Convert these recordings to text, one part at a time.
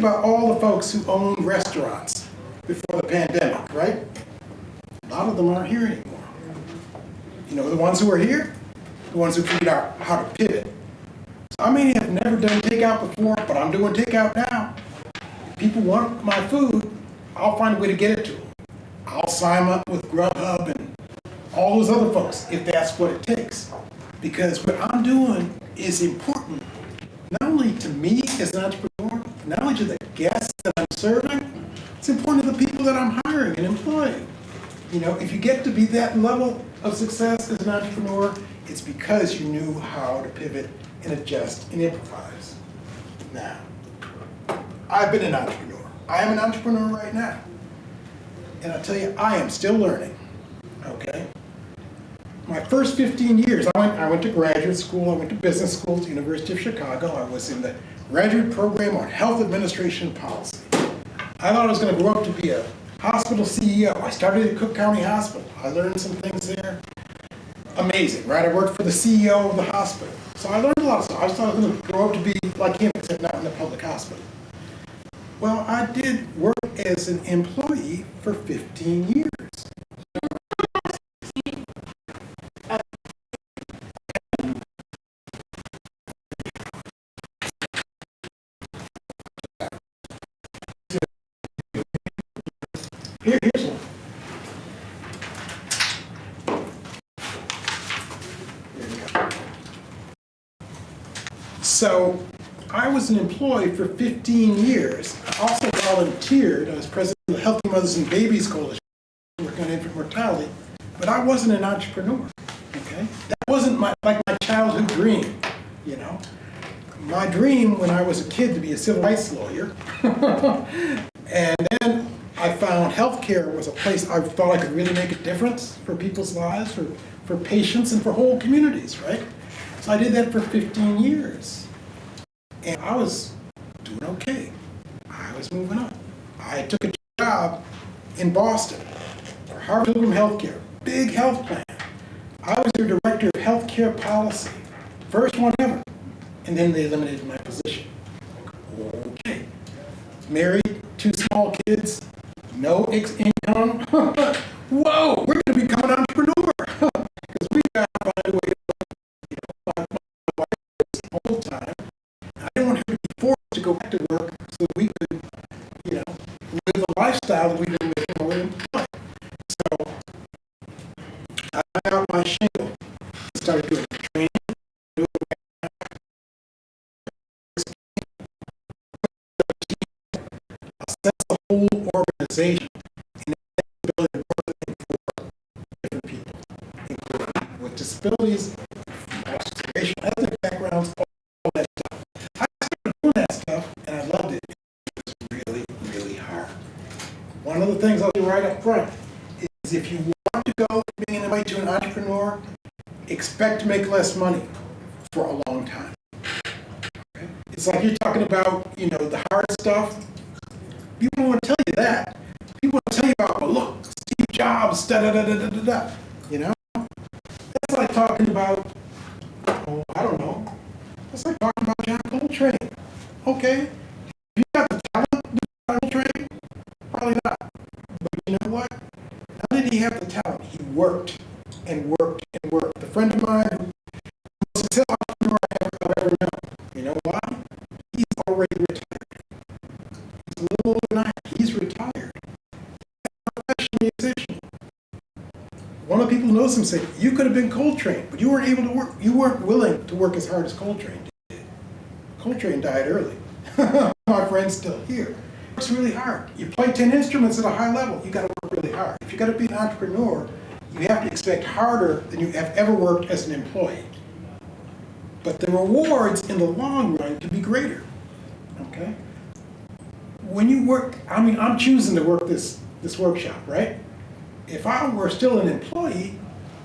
about all the folks who owned restaurants before the pandemic, right? A lot of them aren't here anymore. You know, the ones who are here, the ones who figured out how to pivot. So I may have never done takeout before, but I'm doing takeout now. If people want my food, I'll find a way to get it to them. I'll sign them up with Grubhub and all those other folks if that's what it takes. Because what I'm doing is important, not only to me as an entrepreneur, not only to the guests that I'm serving, it's important to the people that I'm hiring and employing. You know, if you get to be that level of success as an entrepreneur, it's because you knew how to pivot and adjust and improvise. Now, I've been an entrepreneur. I am an entrepreneur right now. And I'll tell you, I am still learning, okay? My first 15 years, I went to graduate school, I went to business school at the University of Chicago. I was in the graduate program on health administration and policy. I thought I was going to grow up to be a hospital CEO. I started at Cook County Hospital. I learned some things there. Amazing, right? I worked for the CEO of the hospital. So I learned a lot of stuff. I thought I was going to grow up to be like him, except not in a public hospital. Well, I did work as an employee for 15 years. Here's one. There you go. So I was an employee for 15 years. I also volunteered. I was president of the Healthy Mothers and Babies Coalition, working on infant mortality, but I wasn't an entrepreneur, okay? That wasn't my childhood dream, you know? My dream when I was a kid to be a civil rights lawyer, and then I found healthcare was a place I thought I could really make a difference for people's lives, for patients, and for whole communities, right? So I did that for 15 years. And I was doing okay. I was moving up. I took a job in Boston for Harvard Pilgrim Healthcare, big health plan. I was their director of healthcare policy, first one ever. And then they eliminated my position. Okay. Married, 2 small kids, no income. Whoa, we're going to become an entrepreneur. Because we got to find a way to, you know, my wife was the whole time. I didn't want her to be forced to go back to work so that we could, you know, live a lifestyle that we've been living over in life. So I got out my shingle and started doing training. That's the whole organization and the ability to work for different people, including people with disabilities, racial, ethnic backgrounds, all that stuff. I started doing that stuff and I loved it. It was really, really hard. One of the things I'll do right up front is if you want to go from being an employee to an entrepreneur, expect to make less money for a long time. Okay? It's like you're talking about, you know, the hard stuff. People want to tell you that. People want to tell you about, well, look, Steve Jobs, da-da-da-da-da-da, you know? That's like talking about, oh, I don't know. That's like talking about John Coltrane. Okay, if you got the talent to do John Coltrane, probably not. But you know what? Not did he have the talent? He worked and worked and worked. A friend of mine, who was a successful entrepreneur I've ever known. You know why? He's already retired. He's a little older than I am. He's retired. A professional musician. One of the people who knows him said, you could have been Coltrane, but you weren't able to work. You weren't willing to work as hard as Coltrane did. Coltrane died early. My friend's still here. Works really hard. You play 10 instruments at a high level, you got to work really hard. If you got to be an entrepreneur, you have to expect harder than you have ever worked as an employee. But the rewards in the long run can be greater. Okay? When you work, I mean, I'm choosing to work this workshop, right? If I were still an employee,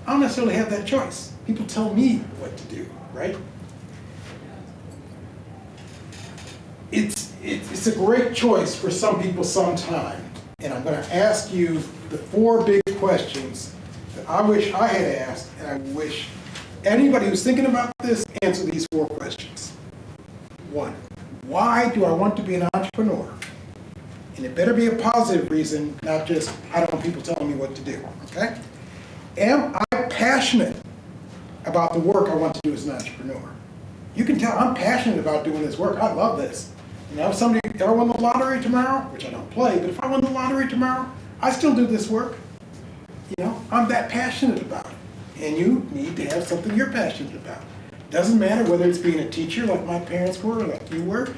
I don't necessarily have that choice. People tell me what to do, right? It's a great choice for some people sometime. And I'm going to ask you the 4 big questions that I wish I had asked, and I wish anybody who's thinking about this answer these 4 questions. 1, Why do I want to be an entrepreneur? And it better be a positive reason, not just, I don't want people telling me what to do, okay? Am I passionate about the work I want to do as an entrepreneur? You can tell I'm passionate about doing this work. I love this. You know, if I won the lottery tomorrow, which I don't play, but if I won the lottery tomorrow, I still do this work. You know, I'm that passionate about it. And you need to have something you're passionate about. Doesn't matter whether it's being a teacher like my parents were, or like you were.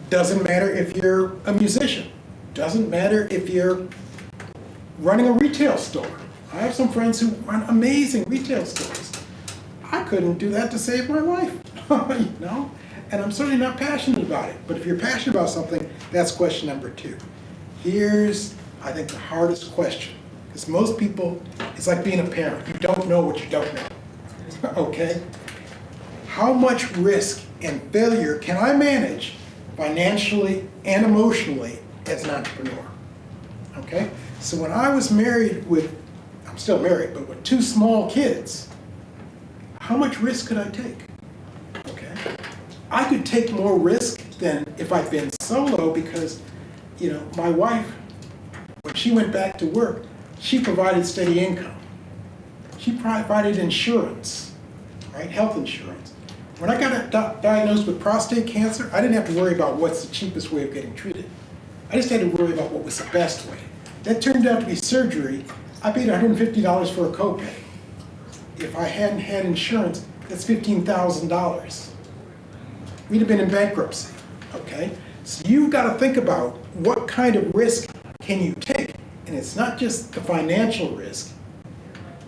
Doesn't matter if you're a musician. Doesn't matter if you're running a retail store. I have some friends who run amazing retail stores. I couldn't do that to save my life, you know? And I'm certainly not passionate about it. But if you're passionate about something, that's question number 2. Here's, I think, the hardest question. Because most people, it's like being a parent. You don't know what you don't know, okay? How much risk and failure can I manage financially and emotionally as an entrepreneur, okay? So when I was married with, I'm still married, but with 2 small kids, how much risk could I take, okay? I could take more risk than if I'd been solo because, you know, my wife, when she went back to work, she provided steady income. She provided insurance, right, health insurance. When I got diagnosed with prostate cancer, I didn't have to worry about what's the cheapest way of getting treated. I just had to worry about what was the best way. That turned out to be surgery. I paid $150 for a copay. If I hadn't had insurance, that's $15,000. We'd have been in bankruptcy, okay? So you've got to think about what kind of risk can you take? And it's not just the financial risk,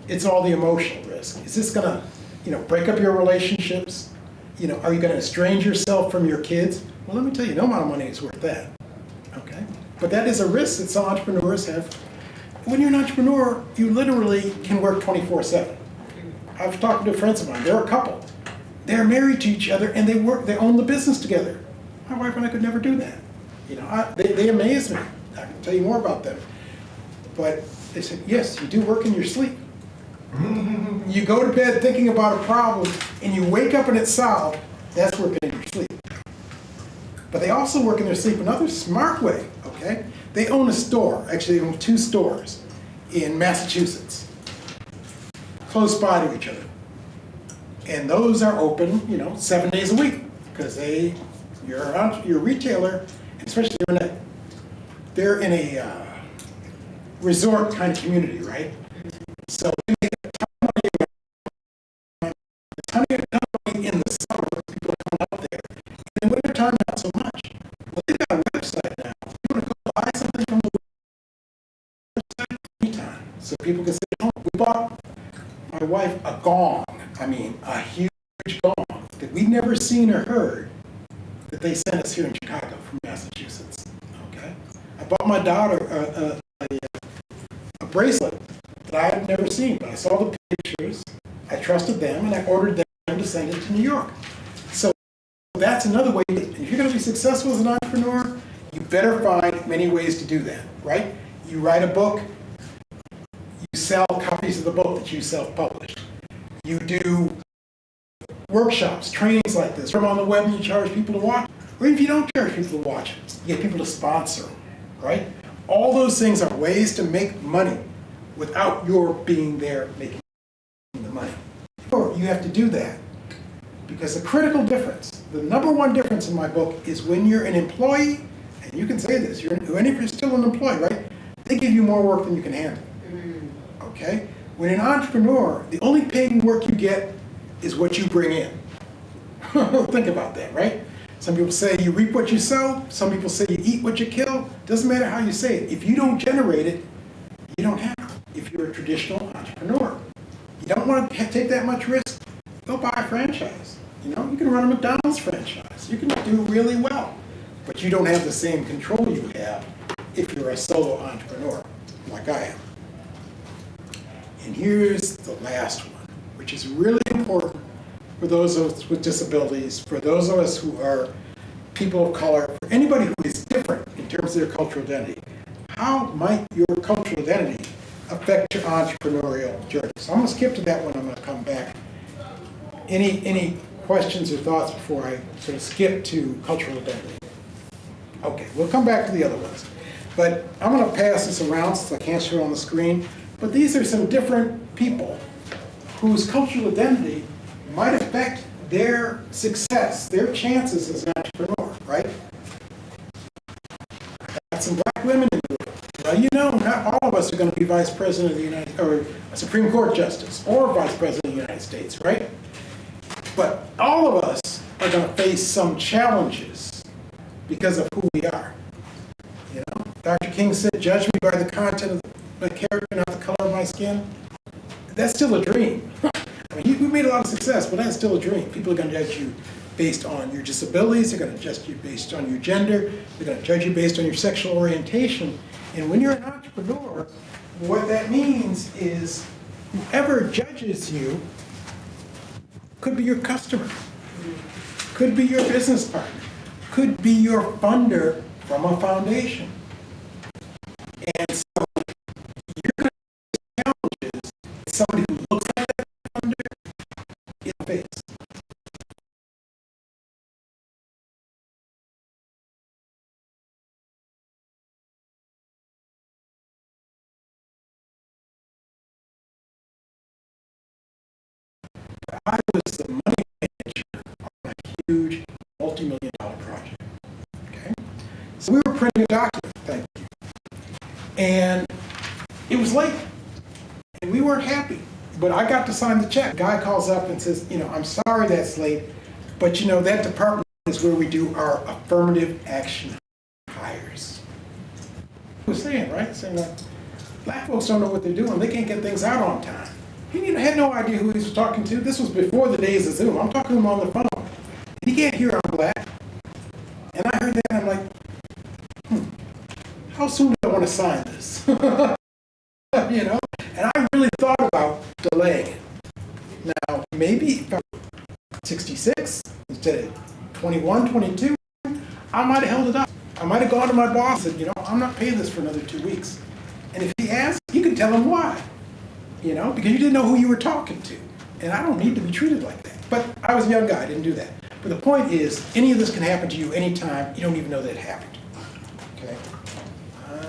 it's all the emotional risk. Is this gonna, you know, break up your relationships? You know, are you gonna estrange yourself from your kids? Well, let me tell you, no amount of money is worth that, okay? But that is a risk that some entrepreneurs have. When you're an entrepreneur, you literally can work 24/7. I was talking to friends of mine, they're a couple. They're married to each other and they own the business together. My wife and I could never do that. You know, they amaze me. I can tell you more about them. But they said, yes, you do work in your sleep. You go to bed thinking about a problem and you wake up and it's solved. That's working in your sleep. But they also work in their sleep another smart way, okay? They own a store, actually they own 2 stores in Massachusetts, close by to each other. And those are open, you know, 7 days a week because you're a retailer, especially they're in a resort kind of community, right? So you make a ton of money in the summer, people come out there. In the wintertime, not so much. Well, they've got a website now. You want to go buy something from the website anytime, so people can say, oh, we bought my wife a gong. I mean, a huge gong that we'd never seen or heard that they sent us here in Chicago from Massachusetts, okay? I bought my daughter a bracelet that I had never seen, but I saw the pictures, I trusted them, and I ordered them to send it to New York. So that's another way. If you're going to be successful as an entrepreneur, you better find many ways to do that, right? You write a book, you sell copies of the book that you self-published. You do workshops, trainings like this, from on the web and you charge people to watch, or if you don't charge people to watch it, you get people to sponsor them, right? All those things are ways to make money without your being there making the money. Or you have to do that because the critical difference, the number 1 difference in my book is when you're an employee, and you can say this, if you're still an employee, right? They give you more work than you can handle, okay? When an entrepreneur, the only paying work you get is what you bring in. Think about that, right? Some people say you reap what you sow. Some people say you eat what you kill. Doesn't matter how you say it. If you don't generate it, you don't have it. If you're a traditional entrepreneur, you don't want to take that much risk, go buy a franchise. You know, you can run a McDonald's franchise. You can do really well, but you don't have the same control you have if you're a solo entrepreneur, like I am. And here's the last one, which is really important for those of us with disabilities, for those of us who are people of color, for anybody who is different in terms of their cultural identity. How might your cultural identity affect your entrepreneurial journey? So I'm going to skip to that one. I'm going to come back. Any questions or thoughts before I sort of skip to cultural identity? Okay, we'll come back to the other ones. But I'm going to pass this around since I can't show it on the screen. But these are some different people whose cultural identity might affect their success, their chances as an entrepreneur, right? Got some black women in the group. Well, you know, not all of us are going to be vice president of the United, or a Supreme Court justice, or vice president of the United States, right? But all of us are going to face some challenges because of who we are. You know, Dr. King said, "Judge me by the content of the character, not the color of my skin." That's still a dream. I mean, we made a lot of success, but that's still a dream. People are going to judge you based on your disabilities. They're going to judge you based on your gender. They're going to judge you based on your sexual orientation. And when you're an entrepreneur, what that means is whoever judges you could be your customer, could be your business partner, could be your funder from a foundation. And so you're going to face challenges. Somebody who looks like that funder in the face. I was the money manager on a huge multi-million-dollar project. Okay, so we were printing a document. Thank you. And it was late, and we weren't happy. But I got to sign the check. Guy calls up and says, you know, "I'm sorry that's late, but you know that department is where we do our affirmative action hires." He was saying, right? Saying that black folks don't know what they're doing. They can't get things out on time. He had no idea who he was talking to. This was before the days of Zoom. I'm talking to him on the phone. He can't hear I'm black. And I heard that and I'm like, how soon do I want to sign this? You know? And I really thought about delaying it. Now, maybe if I was 66 instead of 21, 22, I might have held it up. I might have gone to my boss and said, you know, I'm not paying this for another 2 weeks. And if he asks, you can tell him why. You know, because you didn't know who you were talking to. And I don't need to be treated like that. But I was a young guy, I didn't do that. But the point is, any of this can happen to you anytime. You don't even know that it happened. Okay?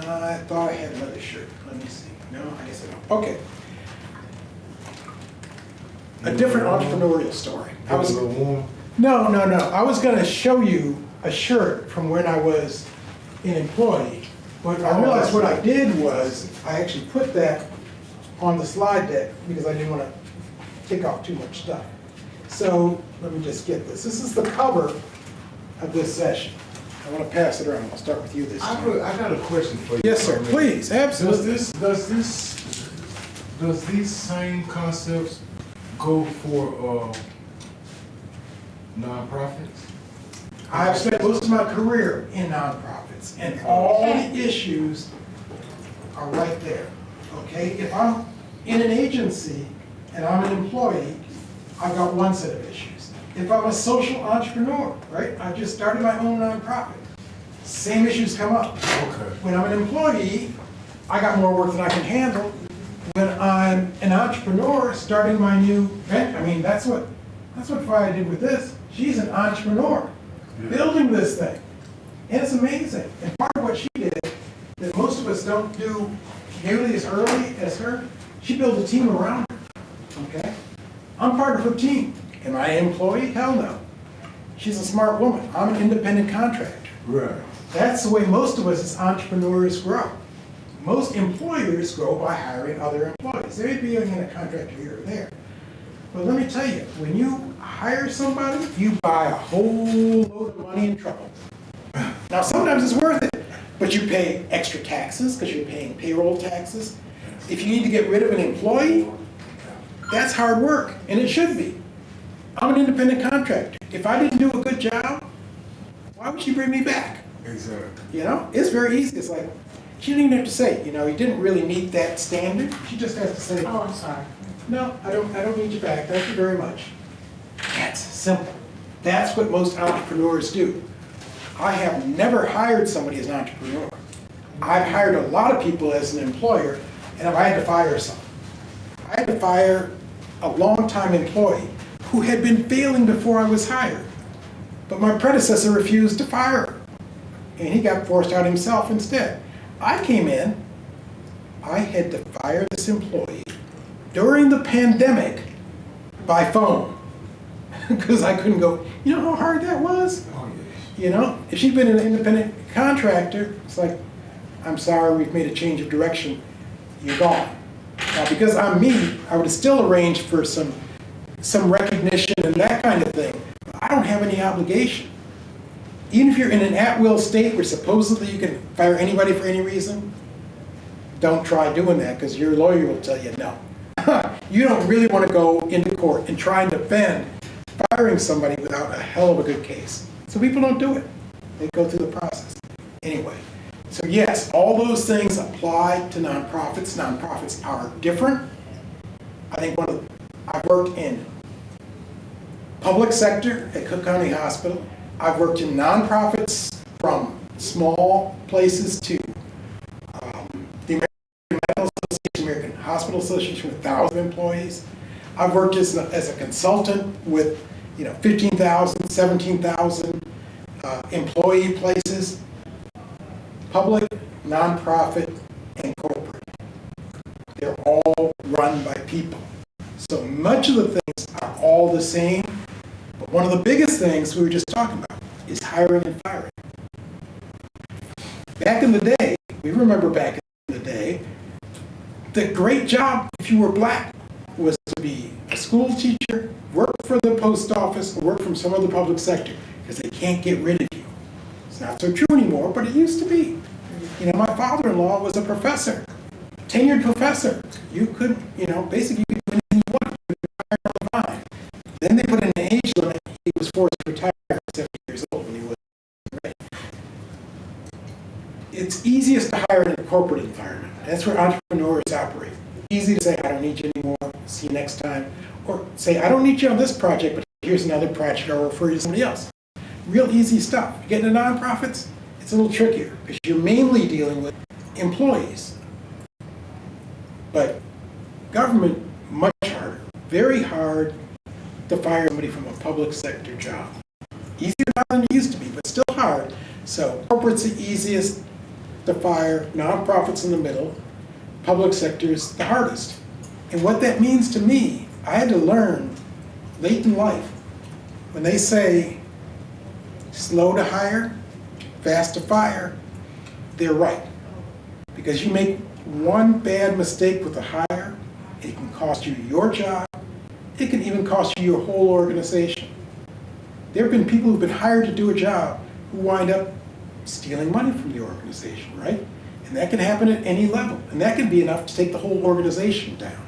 I thought I had another shirt. Let me see. No, I guess I don't. Okay. A different entrepreneurial story. No. I was going to show you a shirt from when I was an employee. But I realized what I did was, I actually put that on the slide deck because I didn't want to take off too much stuff. So let me just get this. This is the cover of this session. I want to pass it around. I'll start with you this time. I got a question for you. Yes, sir. Please, absolutely. Does these same concepts go for nonprofits? I've spent most of my career in nonprofits, and all the issues are right there. Okay, if I'm in an agency and I'm an employee, I've got one set of issues. If I'm a social entrepreneur, right, I just started my own nonprofit, same issues come up. Okay. When I'm an employee, I got more work than I can handle. When I'm an entrepreneur starting my new venture, I mean, that's what Faya did with this. She's an entrepreneur, building this thing. And it's amazing. And part of what she did that most of us don't do nearly as early as her, she built a team around her, okay? I'm part of her team. Am I an employee? Hell no. She's a smart woman. I'm an independent contractor. Right. That's the way most of us as entrepreneurs grow. Most employers grow by hiring other employees. They may be a contractor here or there. But let me tell you, when you hire somebody, you buy a whole load of money and trouble. Now, sometimes it's worth it, but you pay extra taxes because you're paying payroll taxes. If you need to get rid of an employee, that's hard work, and it should be. I'm an independent contractor. If I didn't do a good job, why would she bring me back? Exactly. You know, it's very easy. It's like, she didn't even have to say, you know, you didn't really meet that standard. She just has to say, Oh, I'm sorry. no, I don't need you back. Thank you very much. That's simple. That's what most entrepreneurs do. I have never hired somebody as an entrepreneur. I've hired a lot of people as an employer, and I had to fire some. I had to fire a longtime employee who had been failing before I was hired. But my predecessor refused to fire her. and he got forced out himself instead. I came in, I had to fire this employee during the pandemic by phone because I couldn't go. You know how hard that was? Oh, yes. You know, if she'd been an independent contractor, it's like, I'm sorry, we've made a change of direction, you're gone. Now, because I'm me, I would have still arranged for some recognition and that kind of thing. I don't have any obligation. Even if you're in an at-will state where supposedly you can fire anybody for any reason, don't try doing that because your lawyer will tell you no. You don't really want to go into court and try and defend firing somebody without a hell of a good case. So people don't do it. They go through the process. Anyway, so yes, all those things apply to nonprofits. Nonprofits are different. I think I've worked in public sector at Cook County Hospital. I've worked in nonprofits from small places to the American Medical Association, American Hospital Association with 1,000 employees. I've worked as a consultant with 15,000, 17,000 employee places, public, nonprofit, and corporate. They're all run by people. So much of the things are all the same, but one of the biggest things we were just talking about is hiring and firing. Back in the day, we remember back in the day, the great job if you were black was to be a school teacher, work for the post office, or work from some other public sector, because they can't get rid of you. It's not so true anymore, but it used to be. My father-in-law was a professor, tenured professor. You could, basically you could do anything you wanted. You could retire on the vine. Then they put in an age limit. He was forced to retire at 70 years old when he wasn't ready. It's easiest to hire in a corporate environment. That's where entrepreneurs operate. Easy to say, I don't need you anymore, see you next time. Or say, I don't need you on this project, but here's another project, I'll refer you to somebody else. Real easy stuff. You get into nonprofits, it's a little trickier because you're mainly dealing with employees. But government, much harder. Very hard to fire somebody from a public sector job. Easier now than it used to be, but still hard. So corporate's the easiest to fire, nonprofits in the middle, public sector's the hardest. And what that means to me, I had to learn late in life. When they say slow to hire, fast to fire, they're right. Because you make one bad mistake with a hire, it can cost you your job, it can even cost you your whole organization. There have been people who've been hired to do a job who wind up stealing money from the organization, right? And that can happen at any level. And that can be enough to take the whole organization down,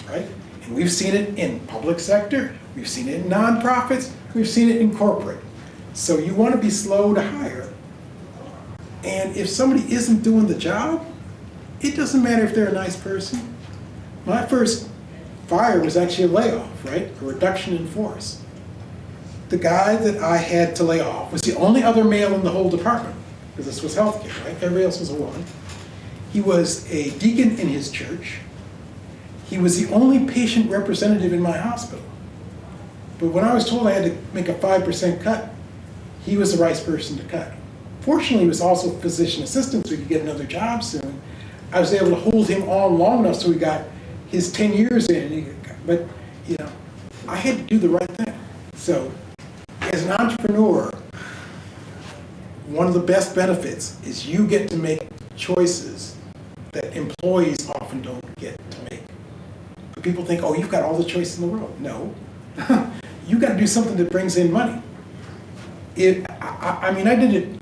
right? And we've seen it in public sector, we've seen it in nonprofits, we've seen it in corporate. So you want to be slow to hire. And if somebody isn't doing the job, it doesn't matter if they're a nice person. My first fire was actually a layoff, right? A reduction in force. The guy that I had to lay off was the only other male in the whole department, because this was healthcare, right? Everybody else was a woman. He was a deacon in his church. He was the only patient representative in my hospital. But when I was told I had to make a 5% cut, he was the right person to cut. Fortunately, he was also a physician assistant, so he could get another job soon. I was able to hold him on long enough so he got his 10 years in. But, I had to do the right thing. So, as an entrepreneur, one of the best benefits is you get to make choices that employees often don't get to make. But people think, oh, you've got all the choice in the world. No. You've got to do something that brings in money. I did it.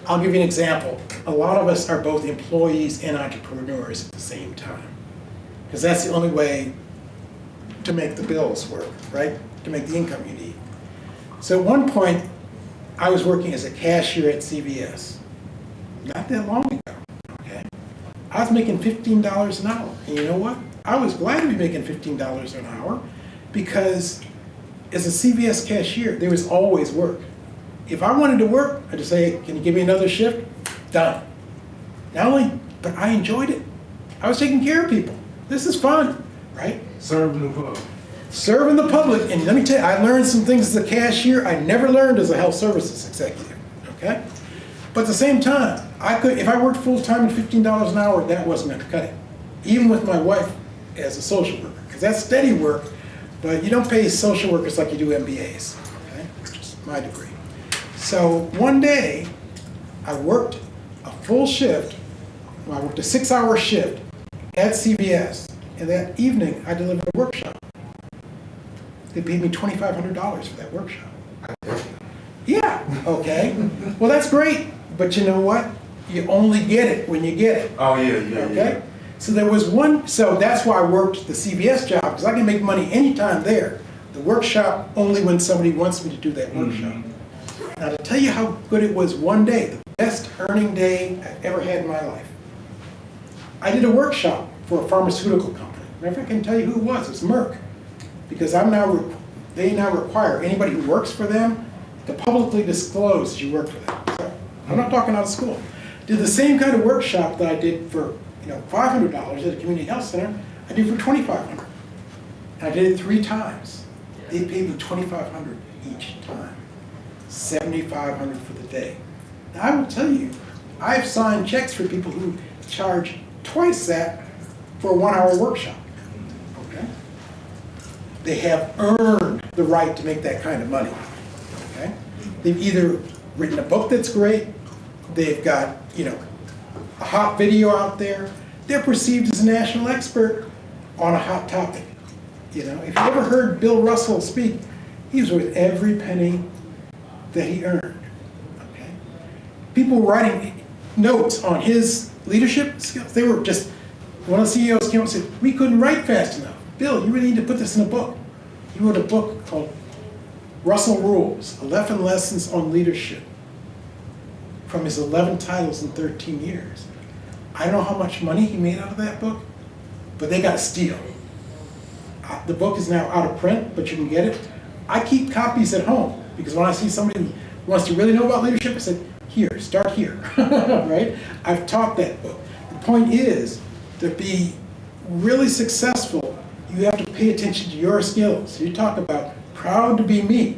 I'll give you an example. A lot of us are both employees and entrepreneurs at the same time. Because that's the only way to make the bills work, right? To make the income you need. So at one point, I was working as a cashier at CVS. Not that long ago, okay? I was making $15 an hour. And you know what? I was glad to be making $15 an hour because as a CVS cashier, there was always work. If I wanted to work, I'd just say, can you give me another shift? Done. Not only, but I enjoyed it. I was taking care of people. This is fun, right? Serving the public. Serving the public. And let me tell you, I learned some things as a cashier I never learned as a health services executive. okay? But at the same time, if I worked full-time at $15 an hour, that wasn't gonna cut it. Even with my wife as a social worker, because that's steady work, but you don't pay social workers like you do MBAs, okay? Which is my degree. So one day, I worked a full shift, I worked a 6-hour shift at CVS, and that evening, I delivered a workshop. They paid me $2,500 for that workshop. Yeah, okay. Well, that's great, but you know what? You only get it when you get it. Oh, yeah, Okay? So there was one, so that's why I worked the CVS job, because I can make money anytime there. The workshop, only when somebody wants me to do that workshop. Now, to tell you how good it was one day, the best earning day I've ever had in my life. I did a workshop for a pharmaceutical company. Matter of fact, I can tell you who it was. It's Merck. Because they now require anybody who works for them to publicly disclose that you work for them. So I'm not talking out of school. Did the same kind of workshop that I did for $500 at a community health center, I did for $2,500. And I did it 3 times. They paid me $2,500 each time. $7,500 for the day. Now I will tell you, I've signed checks for people who charge twice that for a 1-hour workshop. Okay? They have earned the right to make that kind of money. Okay? They've either written a book that's great, they've got, a hot video out there, they're perceived as a national expert on a hot topic. If you ever heard Bill Russell speak, he was worth every penny that he earned. Okay? People writing notes on his leadership skills, they were just, one of the CEOs came up and said, we couldn't write fast enough. Bill, you really need to put this in a book. He wrote a book called Russell Rules, 11 Lessons on Leadership, from his 11 titles in 13 years. I don't know how much money he made out of that book, but they got a steal. The book is now out of print, but you can get it. I keep copies at home, because when I see somebody who wants to really know about leadership, I said, here, start here, right? I've taught that book. The point is, to be really successful, you have to pay attention to your skills. You talk about proud to be me.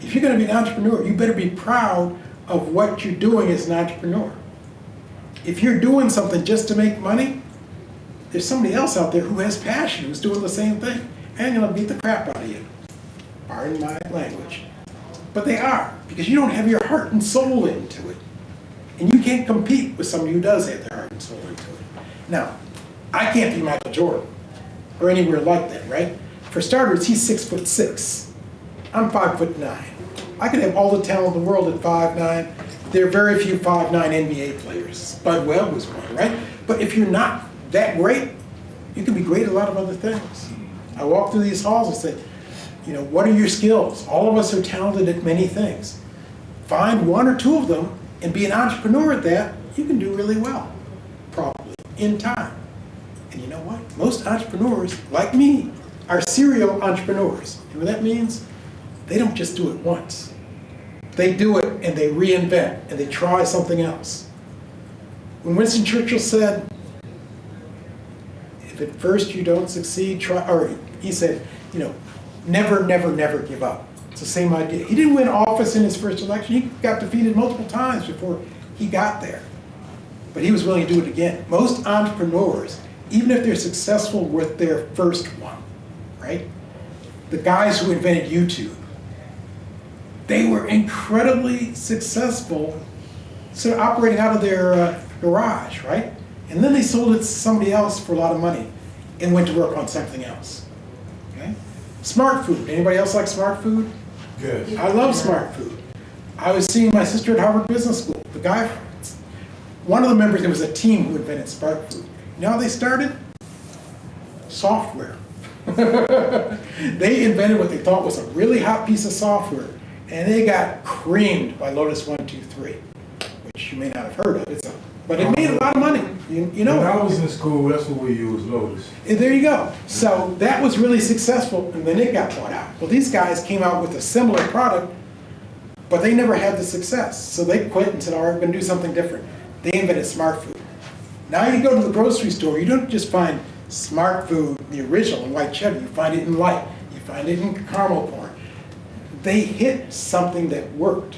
If you're going to be an entrepreneur, you better be proud of what you're doing as an entrepreneur. If you're doing something just to make money, there's somebody else out there who has passion, who's doing the same thing, and going to beat the crap out of you. Pardon my language. But they are, because you don't have your heart and soul into it. And you can't compete with somebody who does have their heart and soul into it. Now, I can't be Michael Jordan, or anywhere like that, right? For starters, he's 6'6". I'm 5'9". I could have all the talent in the world at 5'9". There are very few 5'9" NBA players. Spud Webb was one, right? But if you're not that great, you can be great at a lot of other things. I walk through these halls and say, what are your skills? All of us are talented at many things. Find 1 or 2 of them and be an entrepreneur at that, you can do really well, probably, in time. And you know what? Most entrepreneurs, like me, are serial entrepreneurs. And what that means? They don't just do it once. They do it and they reinvent and they try something else. When Winston Churchill said, if at first you don't succeed, try, or he said, never, never, never give up. It's the same idea. He didn't win office in his first election. He got defeated multiple times before he got there. But he was willing to do it again. Most entrepreneurs, even if they're successful with their first one, right? The guys who invented YouTube, they were incredibly successful, so operating out of their garage, right? And then they sold it to somebody else for a lot of money and went to work on something else. Okay? Smart food. Anybody else like smart food? Yes. I love smart food. I was seeing my sister at Harvard Business School. The guy, one of the members, there was a team who invented smart food. You know how they started? Software. They invented what they thought was a really hot piece of software, and they got creamed by Lotus 1-2-3, which you may not have heard of. But it made a lot of money. You know. When I was in school, that's what we used, Lotus. And there you go. So that was really successful, and then it got bought out. Well, these guys came out with a similar product, but they never had the success. So they quit and said, all right, we're going to do something different. They invented smart food. Now you go to the grocery store, you don't just find smart food, the original in white cheddar, you find it in light, you find it in caramel corn. They hit something that worked.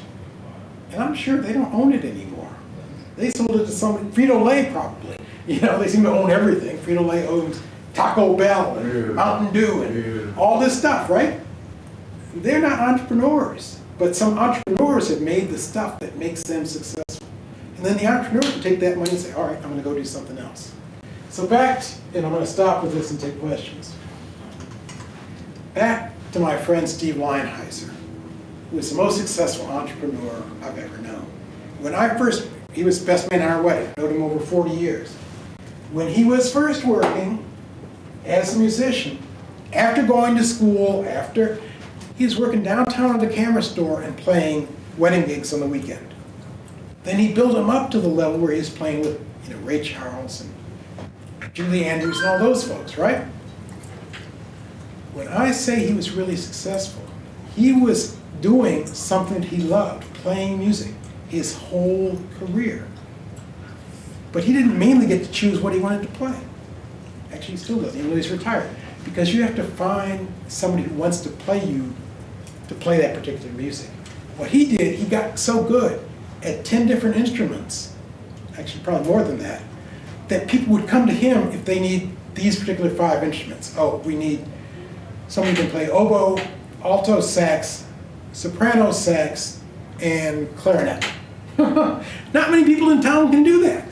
and I'm sure they don't own it anymore. They sold it to somebody, Frito-Lay probably. You know, they seem to own everything. Frito-Lay owns Taco Bell and Mountain Dew and all this stuff, right? They're not entrepreneurs, but some entrepreneurs have made the stuff that makes them successful. And then the entrepreneur can take that money and say, all right, I'm gonna go do something else. So and I'm gonna stop with this and take questions. Back to my friend Steve Leinheiser, who was the most successful entrepreneur I've ever known. He was best man in our wedding. I known him over 40 years. When he was first working as a musician, after going to school, he was working downtown at the camera store and playing wedding gigs on the weekend. Then he built him up to the level where he was playing with, Ray Charles and Julie Andrews and all those folks, right? When I say he was really successful, he was doing something he loved, playing music, his whole career. But he didn't mainly get to choose what he wanted to play. Actually, he still doesn't, even though he's retired. Because you have to find somebody who wants to play that particular music. What he did, he got so good at 10 different instruments, actually probably more than that, that people would come to him if they need these particular 5 instruments. Oh, we need somebody who can play oboe, alto sax, soprano sax, and clarinet. Not many people in town can do that.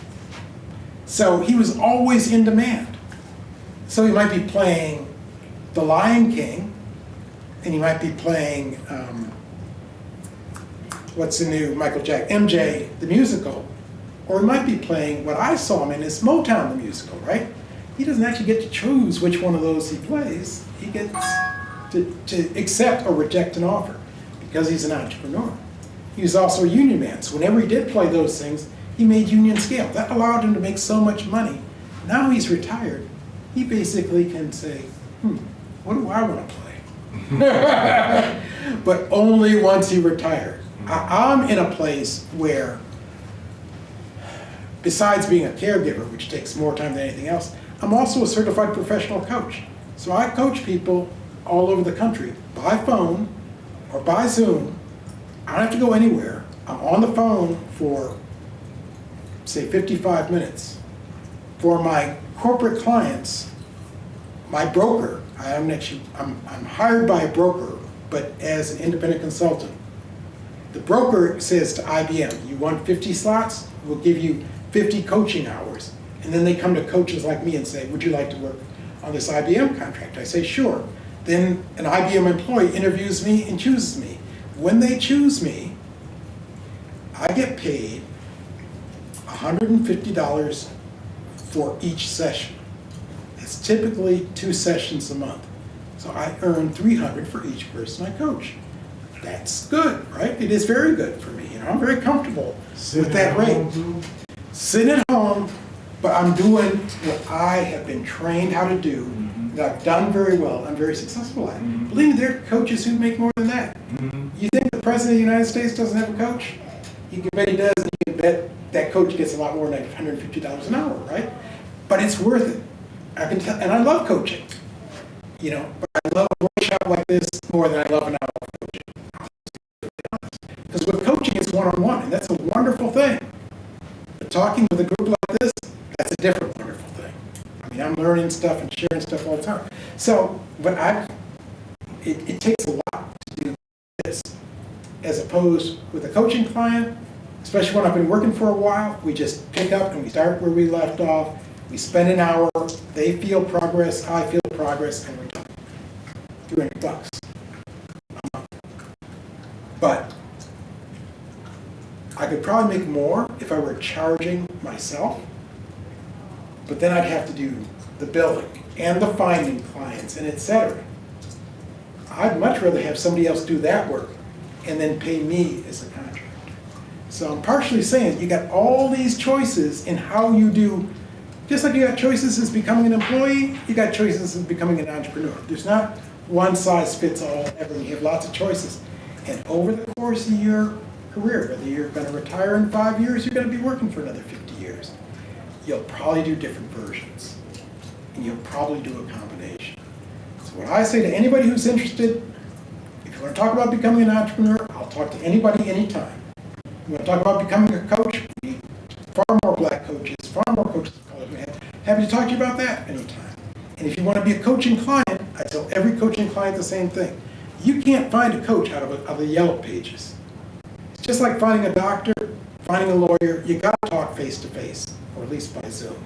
So he was always in demand. So he might be playing The Lion King, and he might be playing, what's the new Michael Jackson, MJ, the musical, or he might be playing what I saw him in is Motown, the musical, right? He doesn't actually get to choose which one of those he plays. He gets to accept or reject an offer because he's an entrepreneur. He was also a union man, so whenever he did play those things, he made union scale. That allowed him to make so much money. Now he's retired. He basically can say, what do I want to play? But only once he retired. I'm in a place where, besides being a caregiver, which takes more time than anything else, I'm also a certified professional coach. So I coach people all over the country by phone or by Zoom. I don't have to go anywhere. I'm on the phone for, say, 55 minutes. For my corporate clients, my broker, I'm hired by a broker, but as an independent consultant. The broker says to IBM, you want 50 slots? We'll give you 50 coaching hours. And then they come to coaches like me and say, would you like to work on this IBM contract? I say, sure. Then an IBM employee interviews me and chooses me. When they choose me, I get paid $150 for each session. It's typically 2 sessions a month. So I earn $300 for each person I coach. That's good, right? It is very good for me. I'm very comfortable with that rate. Sitting at home, but I'm doing what I have been trained how to do, that I've done very well, I'm very successful at. Believe me, there are coaches who make more than that. You think the President of the United States doesn't have a coach? You can bet he does, and you can bet that coach gets a lot more than $150 an hour, right? But it's worth it. I can tell, and I love coaching. But I love a workshop like this more than I love an hour of coaching. Because with coaching, it's one-on-one, and that's a wonderful thing. But talking with a group like this, that's a different wonderful thing. I'm learning stuff and sharing stuff all the time. So, but it takes a lot to do this, as opposed with a coaching client, especially when I've been working for a while, we just pick up and we start where we left off. We spend an hour, they feel progress, I feel progress, and we're done. $300. But I could probably make more if I were charging myself, but then I'd have to do the billing and the finding clients and etc. I'd much rather have somebody else do that work and then pay me as a contractor. So I'm partially saying you got all these choices in how you do, just like you got choices as becoming an employee, you got choices as becoming an entrepreneur. There's not one size fits all ever. You have lots of choices. And over the course of your career, whether you're going to retire in 5 years, you're going to be working for another 50 years. You'll probably do different versions. And you'll probably do a combination. So what I say to anybody who's interested, if you want to talk about becoming an entrepreneur, I'll talk to anybody anytime. You want to talk about becoming a coach? We need far more black coaches, far more coaches of color. Happy to talk to you about that anytime. And if you want to be a coaching client, I tell every coaching client the same thing. You can't find a coach out of the yellow pages. It's just like finding a doctor, finding a lawyer. You got to talk face to face, or at least by Zoom.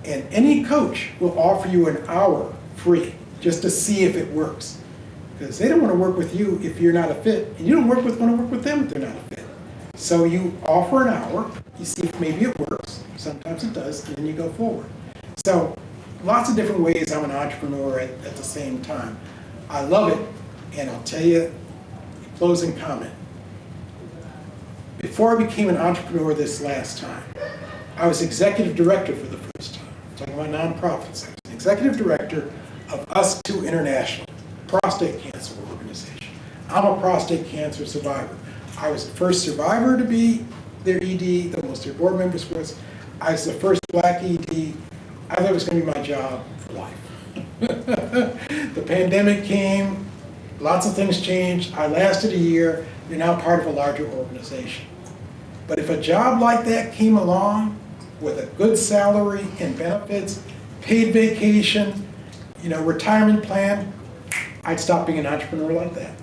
And any coach will offer you an hour free just to see if it works. Because they don't want to work with you if you're not a fit, and you don't want to work with them if they're not a fit. So you offer an hour, you see if maybe it works. Sometimes it does, and then you go forward. So lots of different ways I'm an entrepreneur at the same time. I love it, and I'll tell you, closing comment. Before I became an entrepreneur this last time, I was executive director for the first time. I'm talking about nonprofits. I was an executive director of Us2 International, prostate cancer organization. I'm a prostate cancer survivor. I was the first survivor to be their ED, the most their board members was. I was the first black ED. I thought it was going to be my job for life. The pandemic came, lots of things changed. I lasted a year. You're now part of a larger organization. But if a job like that came along with a good salary and benefits, paid vacation, retirement plan, I'd stop being an entrepreneur like that.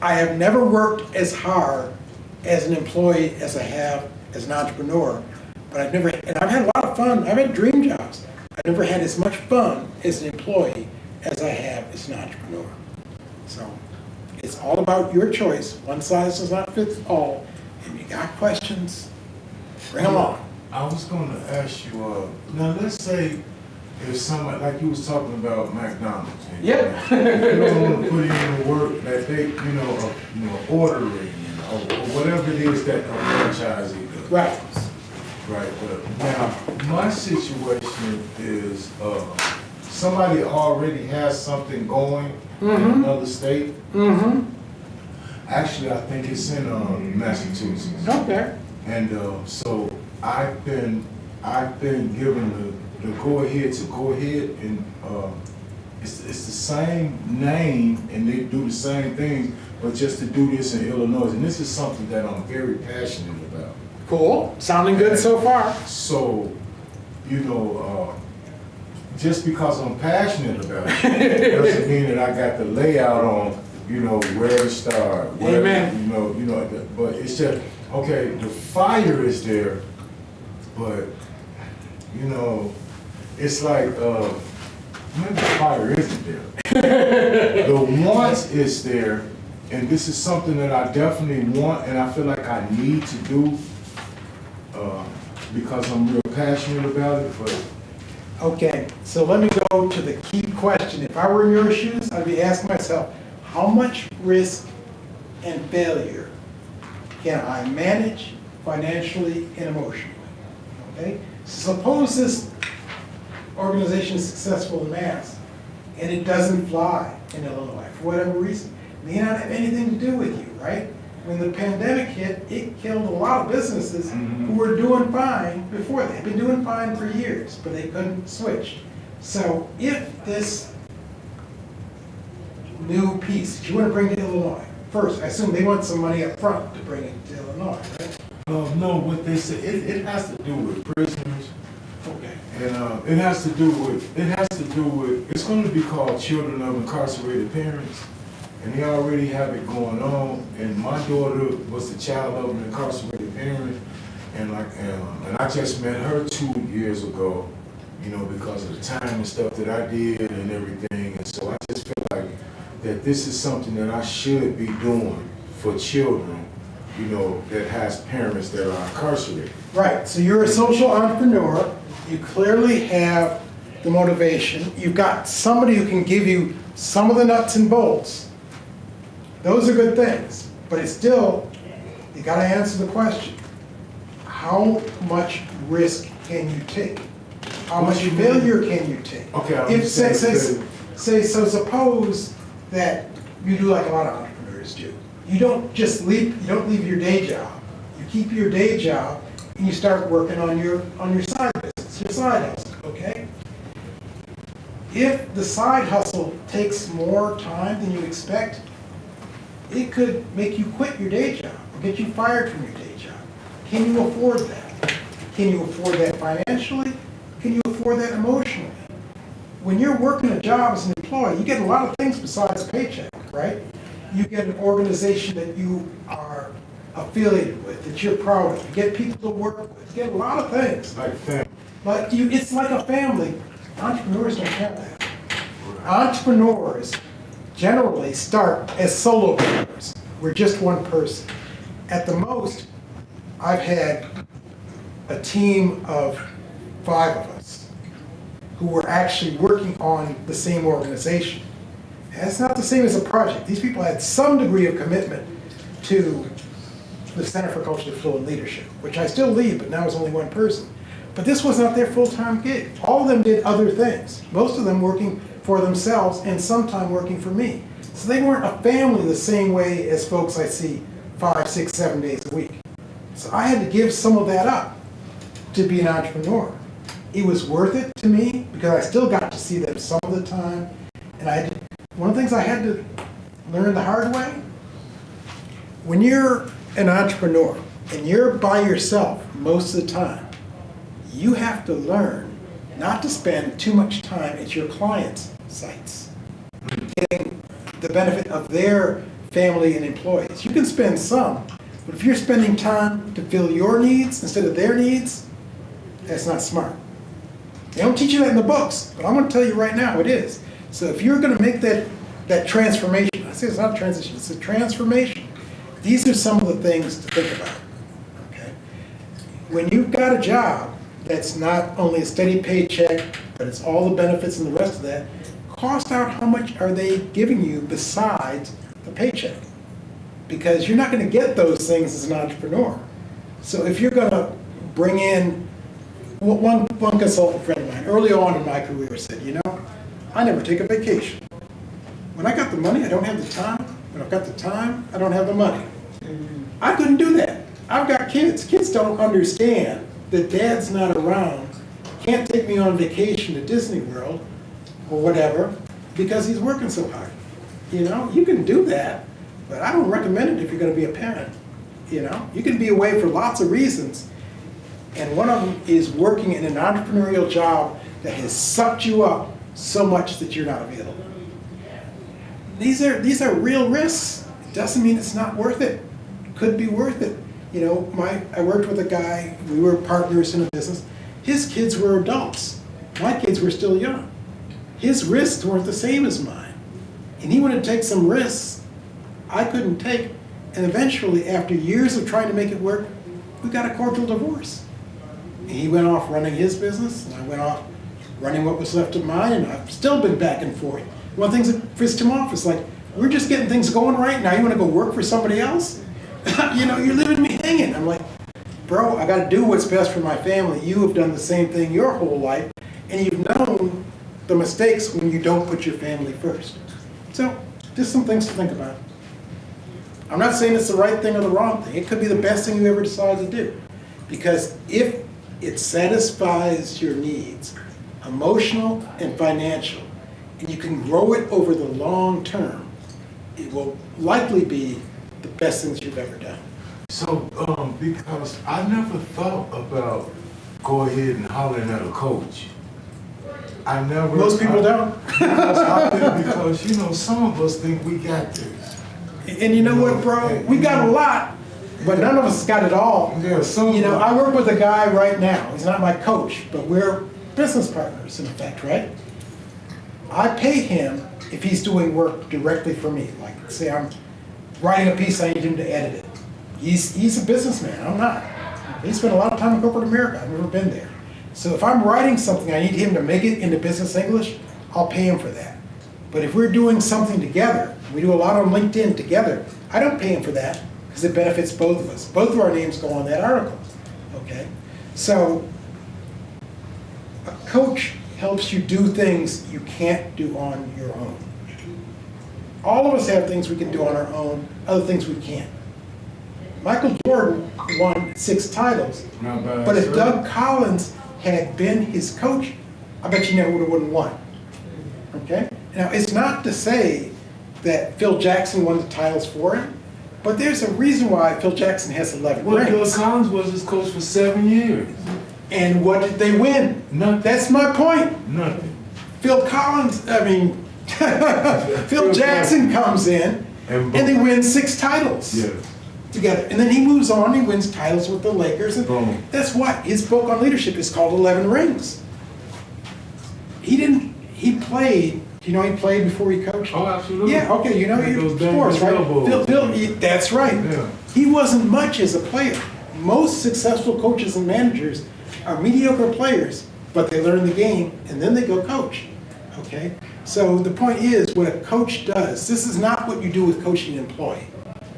I have never worked as hard as an employee as I have as an entrepreneur, but I've had a lot of fun. I've had dream jobs. I've never had as much fun as an employee as I have as an entrepreneur. So it's all about your choice. One size does not fit all. If you got questions, bring them on. I was going to ask you, now let's say if somebody, like you was talking about McDonald's. Yeah. You don't want to put in the work that they, ordering, or whatever it is that a franchisee does. Right. Right. But now, my situation is somebody already has something going in another state. Mm-hmm. Actually, I think it's in Massachusetts. Okay. And so I've been given the go ahead to go ahead, and it's the same name, and they do the same things, but just to do this in Illinois, and this is something that I'm very passionate about. Cool. Sounding good so far. So, just because I'm passionate about it doesn't mean that I got the layout on, where to start. Amen. But it's just, okay, the fire is there, but, it's like, maybe the fire isn't there. The want is there, and this is something that I definitely want, and I feel like I need to do, because I'm real passionate about it, but. Okay, so let me go to the key question. If I were in your shoes, I'd be asking myself, how much risk and failure can I manage financially and emotionally? Okay, suppose this organization is successful in mass and it doesn't fly in Illinois for whatever reason. It may not have anything to do with you, right? When the pandemic hit, it killed a lot of businesses who were doing fine before. They've been doing fine for years, but they couldn't switch. So if this new piece that you want to bring to Illinois, first, I assume they want some money up front to bring it to Illinois, right? No, what they say, it has to do with prisoners. Okay. And it has to do with, it's going to be called Children of Incarcerated Parents. And they already have it going on. And my daughter was the child of an incarcerated parent. And I just met her 2 years ago, because of the time and stuff that I did and everything. And so I just feel like that this is something that I should be doing for children, that has parents that are incarcerated. Right, so you're a social entrepreneur. You clearly have the motivation. You've got somebody who can give you some of the nuts and bolts. Those are good things, but it's still, you gotta answer the question. How much risk can you take? How much failure can you take? Okay. So suppose that you do like a lot of entrepreneurs do. You don't leave your day job. You keep your day job and you start working on your side business, your side hustle, okay? If the side hustle takes more time than you expect, it could make you quit your day job or get you fired from your day job. Can you afford that? Can you afford that financially? Can you afford that emotionally? When you're working a job as an employee, you get a lot of things besides a paycheck, right? You get an organization that you are affiliated with, that you're proud of. You get people to work with. You get a lot of things. Like family. But it's like a family. Entrepreneurs don't have that. Entrepreneurs generally start as solopreneurs. We're just one person. At the most, I've had a team of 5 of us who were actually working on the same organization. And it's not the same as a project. These people had some degree of commitment to the Center for Culturally Fluent Leadership, which I still lead, but now it's only one person. But this was not their full-time gig. All of them did other things, most of them working for themselves and sometime working for me. So they weren't a family the same way as folks I see 5, 6, 7 days a week. So I had to give some of that up to be an entrepreneur. It was worth it to me because I still got to see them some of the time. And one of the things I had to learn the hard way, when you're an entrepreneur and you're by yourself most of the time, you have to learn not to spend too much time at your clients' sites, getting the benefit of their family and employees. You can spend some, but if you're spending time to fill your needs instead of their needs, that's not smart. They don't teach you that in the books, but I'm going to tell you right now it is. So if you're going to make that transformation, I say it's not a transition, it's a transformation. These are some of the things to think about. Okay? When you've got a job that's not only a steady paycheck, but it's all the benefits and the rest of that, cost out how much are they giving you besides the paycheck? Because you're not going to get those things as an entrepreneur. So if you're going to bring in, one consultant friend of mine early on in my career said, you know, I never take a vacation. When I got the money, I don't have the time. When I've got the time, I don't have the money. I couldn't do that. I've got kids. Kids don't understand that dad's not around, can't take me on vacation to Disney World or whatever because he's working so hard. You know, you can do that, but I don't recommend it if you're going to be a parent. You know, you can be away for lots of reasons, and one of them is working in an entrepreneurial job that has sucked you up so much that you're not available. These are real risks. It doesn't mean it's not worth it. It could be worth it. You know, I worked with a guy, we were partners in a business. His kids were adults. My kids were still young. His risks weren't the same as mine. And he wanted to take some risks I couldn't take. And eventually, after years of trying to make it work, we got a cordial divorce. And he went off running his business, and I went off running what was left of mine, and I've still been back and forth. One of the things that pissed him off is like, we're just getting things going right now. You want to go work for somebody else? You know, you're leaving me hanging. I'm like, bro, I got to do what's best for my family. You have done the same thing your whole life, and you've known the mistakes when you don't put your family first. So, just some things to think about. I'm not saying it's the right thing or the wrong thing. It could be the best thing you ever decide to do. Because if it satisfies your needs, emotional and financial, and you can grow it over the long term, it will likely be the best things you've ever done. So, because I never thought about go ahead and hollering at a coach. Most people don't. Because, you know, some of us think we got this. And you know what, bro? We got a lot, but none of us got it all. Yeah, you know, I work with a guy right now. He's not my coach, but we're business partners in effect, right? I pay him if he's doing work directly for me. Like, say I'm writing a piece, I need him to edit it. He's a businessman, I'm not. He spent a lot of time in corporate America, I've never been there. So if I'm writing something, I need him to make it into business English, I'll pay him for that. But if we're doing something together, we do a lot on LinkedIn together, I don't pay him for that because it benefits both of us. Both of our names go on that article, okay? So a coach helps you do things you can't do on your own. All of us have things we can do on our own, other things we can't. Michael Jordan won 6 titles, but if Doug Collins had been his coach, I bet you never would have won. Okay? Now, it's not to say that Phil Jackson won the titles for him, But there's a reason why Phil Jackson has 11 Well, Bill rings. Collins was his coach for 7 years. And what did they win? Nothing. That's my point. Nothing. Phil Collins, I mean, Phil Jackson comes in and they win 6 titles Yeah. together. And then he moves on, he wins titles with the Lakers. And Boom. that's what his book on leadership is called 11 Rings. He played, he played before he coached? Oh, absolutely. Yeah, okay, Yeah, your those sports, right? elbows. That's right. Yeah. He wasn't much as a player. Most successful coaches and managers are mediocre players, but they learn the game and then they go coach, okay? So the point is, what a coach does, this is not what you do with coaching an employee.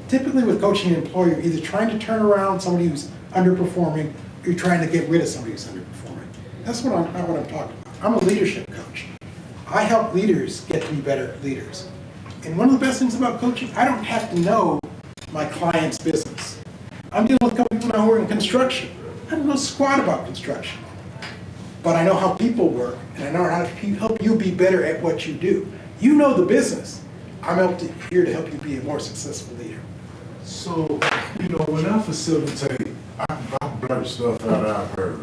Typically with coaching an employee, you're either trying to turn around somebody who's underperforming, or you're trying to get rid of somebody who's underperforming. That's what I'm talking about. I'm a leadership coach. I help leaders get to be better leaders. And one of the best things about coaching, I don't have to know my client's business. I'm dealing with a couple people now who are in construction. I don't know squat about construction. But I know how people work, and I know how to help you be better at what you do. You know the business. I'm here to help you be a more successful leader. So, when I facilitate, I blurt stuff out I've heard.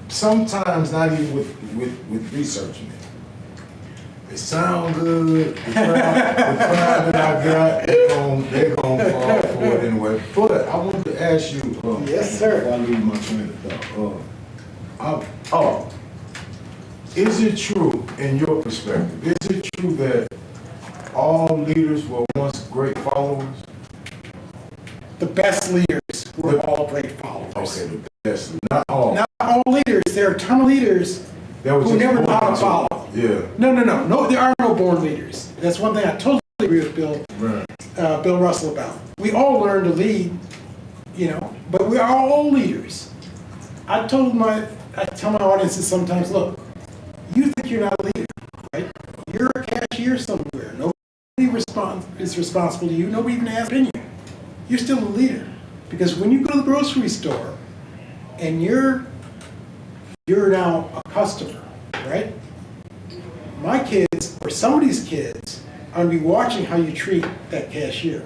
Sometimes not even with researching it. It sound good, the crowd that I got, they're gonna fall for it anyway. But I wanted to ask you, Yes, sir. before I lose my train of thought. Is it true, in your perspective, is it true that all leaders were once great followers? The best leaders were all great followers. Okay, the best, not all. Not all leaders. There are a ton of leaders That was who just never know how to born follow. into it. Yeah. No, there are no born leaders. That's one thing I totally agree with Bill Russell about. We all learn to lead, but we are all leaders. I tell my audiences sometimes, look, you think you're not a leader, right? You're a cashier somewhere. Nobody is responsible to you. Nobody even has opinion. You're still a leader. Because when you go to the grocery store and you're now a customer, right? My kids, or somebody's kids, are going to be watching how you treat that cashier.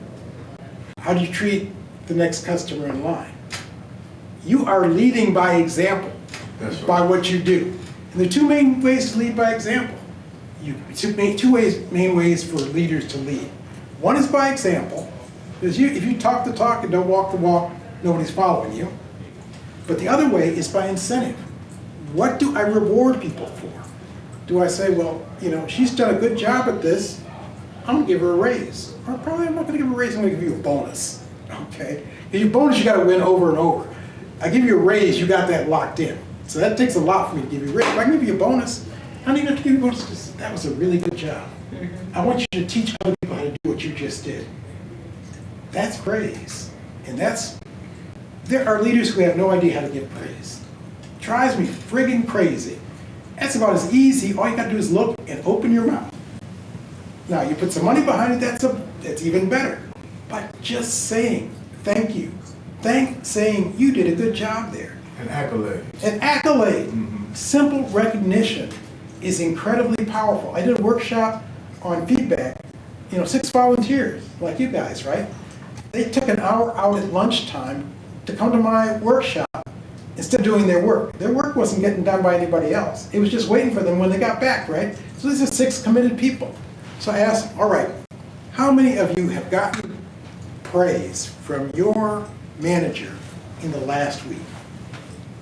How do you treat the next customer in line? You are leading by example. That's right. By what you do. And there are 2 main ways to lead by example. Main ways for leaders to lead. One is by example, because if you talk the talk and don't walk the walk, nobody's following you. But the other way is by incentive. What do I reward people for? Do I say, well, she's done a good job at this, I'm gonna give her a raise. Or probably I'm not gonna give her a raise, I'm gonna give you a bonus, okay? Because your bonus you gotta win over and over. I give you a raise, you got that locked in. So that takes a lot for me to give you a raise. If I can give you a bonus, I don't even have to give you a bonus because that was a really good job. I want you to teach other people how to do what you just did. That's praise. And there are leaders who have no idea how to give praise. Drives me friggin' crazy. That's about as easy. All you gotta do is look and open your mouth. Now, you put some money behind it, that's even better. But just saying thank you. Saying you did a good job there. An accolade. An accolade. Simple recognition is incredibly powerful. I did a workshop on feedback, 6 volunteers, like you guys, right? They took an hour out at lunchtime to come to my workshop instead of doing their work. Their work wasn't getting done by anybody else. It was just waiting for them when they got back, right? So these are 6 committed people. So I asked, all right, how many of you have gotten praise from your manager in the last week?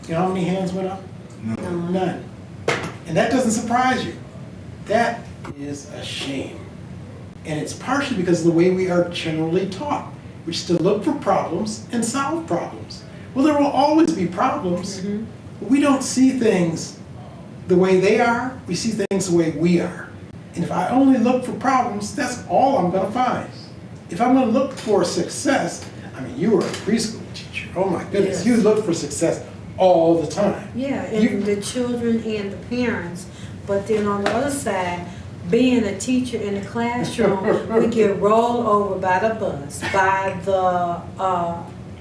You know how many hands went up? No. None. And that doesn't surprise you. That is a shame. And it's partially because of the way we are generally taught, which is to look for problems and solve problems. Well, there will always be problems. But we don't see things the way they are. We see things the way we are. And if I only look for problems, that's all I'm going to find. If I'm going to look for success, you were a preschool teacher. Oh my goodness, Yes. You look for success all the time. Yeah, and the children and the parents. But then on the other side, being a teacher in the classroom, we get rolled over by the bus, by the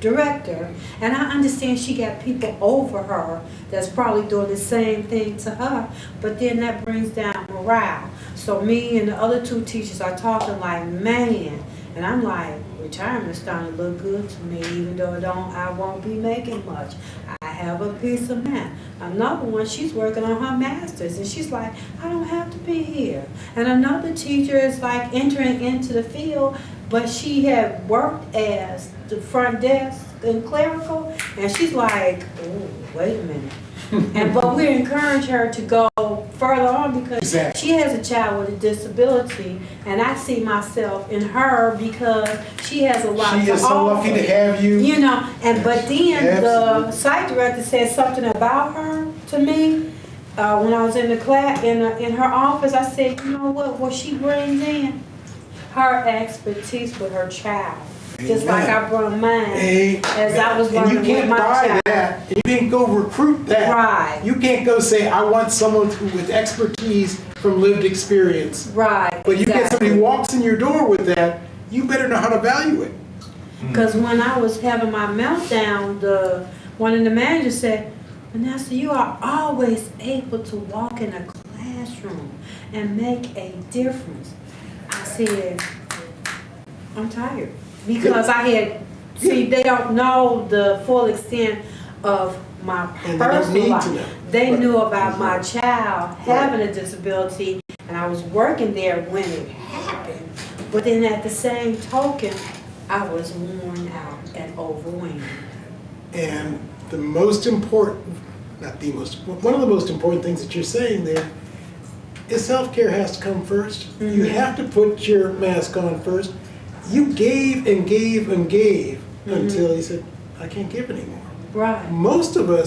director. And I understand she got people over her that's probably doing the same thing to her, but then that brings down morale. So me and the other 2 teachers are talking like, man, and I'm like, retirement's starting to look good to me, even though I won't be making much. I have a peace of mind. Another one, she's working on her master's, and she's like, I don't have to be here. And another teacher is like entering into the field, but she had worked as the front desk and clerical, and she's like, oh, wait a minute. But we encourage her to go further on because Exactly. she has a child with a disability, and I see myself in her because she has a lot to offer. She is so lucky to have you. You know, but then the Absolutely. site director said something about her to me when I was in the class in her office. I said, you know what she brings in? Her expertise with her child. Just like I brought mine as I was And you learning with can't my buy child. that. You can't go recruit that. Right. You can't go say, I want someone with expertise from lived experience. Right. But you get somebody who walks in your door with that, you better know how to value it. Because when I was having my meltdown, one of the managers said, Vanessa, you are always able to walk in a classroom and make a difference. I said, I'm tired. Because I had, see, they don't know the full extent of my And they don't personal need life. to know. They Right. knew about my child having a disability, and I was working there when it happened. But then at the same token, I was worn out and overwhelmed. And the most important, not the most, one of the most important things that you're saying there is self-care has to come first. You have to put your mask on first. You gave and gave and gave until you said, I can't give anymore. Right. Most of us